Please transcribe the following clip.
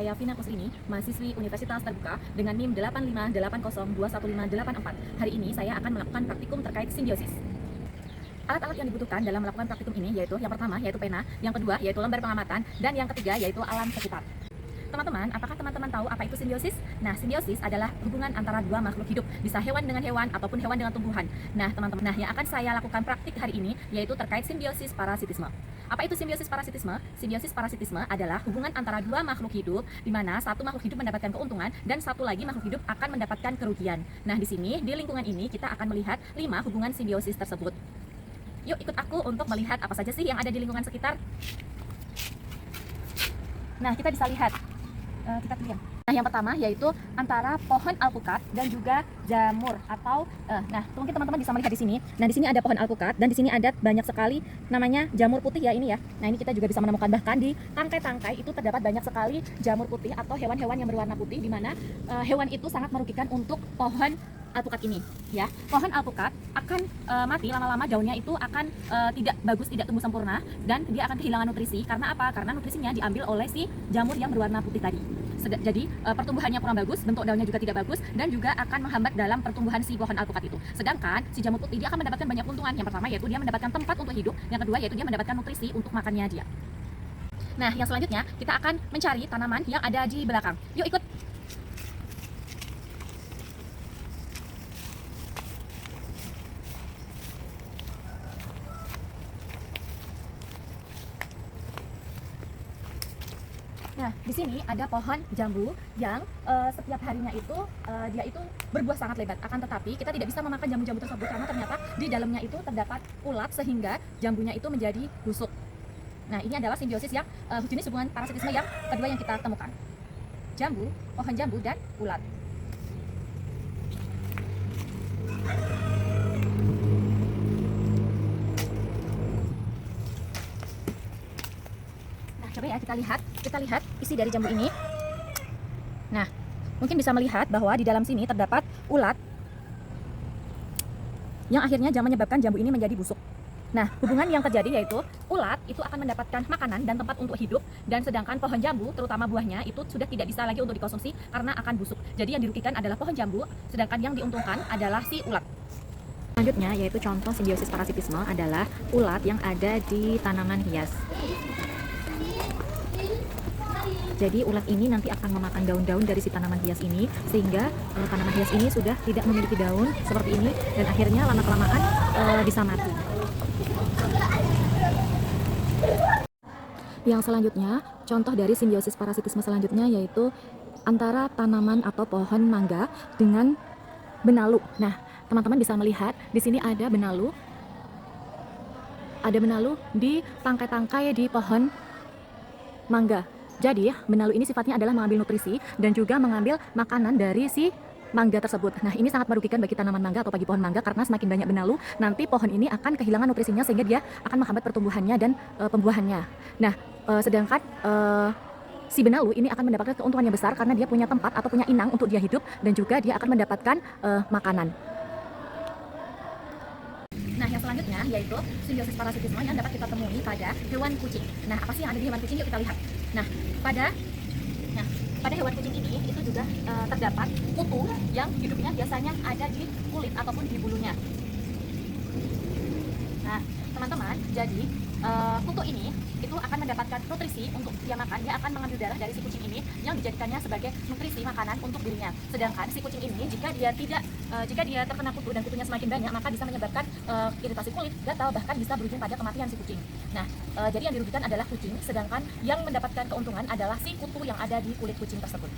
saya Vina Kusrini, mahasiswi Universitas Terbuka dengan NIM 858021584. Hari ini saya akan melakukan praktikum terkait simbiosis. Alat-alat yang dibutuhkan dalam melakukan praktikum ini yaitu yang pertama yaitu pena, yang kedua yaitu lembar pengamatan, dan yang ketiga yaitu alam sekitar. Teman-teman, apakah teman-teman tahu apa itu simbiosis? Nah, simbiosis adalah hubungan antara dua makhluk hidup, bisa hewan dengan hewan ataupun hewan dengan tumbuhan. Nah, teman-teman, yang akan saya lakukan praktik hari ini yaitu terkait simbiosis parasitisme. Apa itu simbiosis parasitisme? Simbiosis parasitisme adalah hubungan antara dua makhluk hidup di mana satu makhluk hidup mendapatkan keuntungan dan satu lagi makhluk hidup akan mendapatkan kerugian. Nah, di sini di lingkungan ini kita akan melihat 5 hubungan simbiosis tersebut. Yuk ikut aku untuk melihat apa saja sih yang ada di lingkungan sekitar. Nah, kita bisa lihat. Kita pilih. Nah, yang pertama yaitu antara pohon alpukat dan juga jamur atau nah, mungkin teman-teman bisa melihat di sini. Nah, di sini ada pohon alpukat dan di sini ada banyak sekali namanya jamur putih ya ini ya. Nah, ini kita juga bisa menemukan bahkan di tangkai-tangkai itu terdapat banyak sekali jamur putih atau hewan-hewan yang berwarna putih di mana hewan itu sangat merugikan untuk pohon alpukat ini ya. Pohon alpukat akan mati lama-lama, daunnya itu akan tidak bagus, tidak tumbuh sempurna dan dia akan kehilangan nutrisi. Karena apa? Karena nutrisinya diambil oleh si jamur yang berwarna putih tadi. Jadi pertumbuhannya kurang bagus, bentuk daunnya juga tidak bagus dan juga akan menghambat dalam pertumbuhan si pohon alpukat itu. Sedangkan si jamur putih dia akan mendapatkan banyak keuntungan. Yang pertama yaitu dia mendapatkan tempat untuk hidup, yang kedua yaitu dia mendapatkan nutrisi untuk makannya dia. Nah, yang selanjutnya kita akan mencari tanaman yang ada di belakang. Yuk ikut. Nah, di sini ada pohon jambu yang setiap harinya itu dia itu berbuah sangat lebat. Akan tetapi kita tidak bisa memakan jambu-jambu tersebut karena ternyata di dalamnya itu terdapat ulat sehingga jambunya itu menjadi busuk. Nah, ini adalah simbiosis yang jenis hubungan parasitisme yang kedua yang kita temukan. Jambu, pohon jambu, dan ulat. Coba ya kita lihat isi dari jambu ini. Nah, mungkin bisa melihat bahwa di dalam sini terdapat ulat yang akhirnya menyebabkan jambu ini menjadi busuk. Nah, hubungan yang terjadi yaitu ulat itu akan mendapatkan makanan dan tempat untuk hidup, dan sedangkan pohon jambu terutama buahnya itu sudah tidak bisa lagi untuk dikonsumsi karena akan busuk. Jadi yang dirugikan adalah pohon jambu, sedangkan yang diuntungkan adalah si ulat. Selanjutnya yaitu contoh simbiosis parasitisme adalah ulat yang ada di tanaman hias. Jadi ulat ini nanti akan memakan daun-daun dari si tanaman hias ini sehingga tanaman hias ini sudah tidak memiliki daun seperti ini dan akhirnya lama-kelamaan bisa mati. Yang selanjutnya, contoh dari simbiosis parasitisme selanjutnya yaitu antara tanaman atau pohon mangga dengan benalu. Nah, teman-teman bisa melihat di sini ada benalu. Ada benalu di tangkai-tangkai di pohon mangga. Jadi, benalu ini sifatnya adalah mengambil nutrisi dan juga mengambil makanan dari si mangga tersebut. Nah, ini sangat merugikan bagi tanaman mangga atau bagi pohon mangga karena semakin banyak benalu, nanti pohon ini akan kehilangan nutrisinya sehingga dia akan menghambat pertumbuhannya dan pembuahannya. Nah, sedangkan si benalu ini akan mendapatkan keuntungan yang besar karena dia punya tempat atau punya inang untuk dia hidup dan juga dia akan mendapatkan makanan. Nah, yang selanjutnya yaitu simbiosis parasitisme yang dapat kita temui pada hewan kucing. Nah, apa sih yang ada di hewan kucing? Yuk kita lihat. Nah, pada hewan kucing ini itu juga terdapat kutu yang hidupnya biasanya ada di kulit ataupun di bulunya. Nah, teman-teman, jadi kutu ini itu akan mendapatkan nutrisi untuk dia makan. Dia akan mengambil darah dari si kucing ini yang dijadikannya sebagai nutrisi makanan untuk dirinya. Sedangkan si kucing ini jika dia terkena kutu dan kutunya semakin banyak, maka bisa menyebabkan iritasi kulit, gatal, bahkan bisa berujung pada kematian si kucing. Nah, jadi yang dirugikan adalah kucing, sedangkan yang mendapatkan keuntungan adalah si kutu yang ada di kulit kucing tersebut.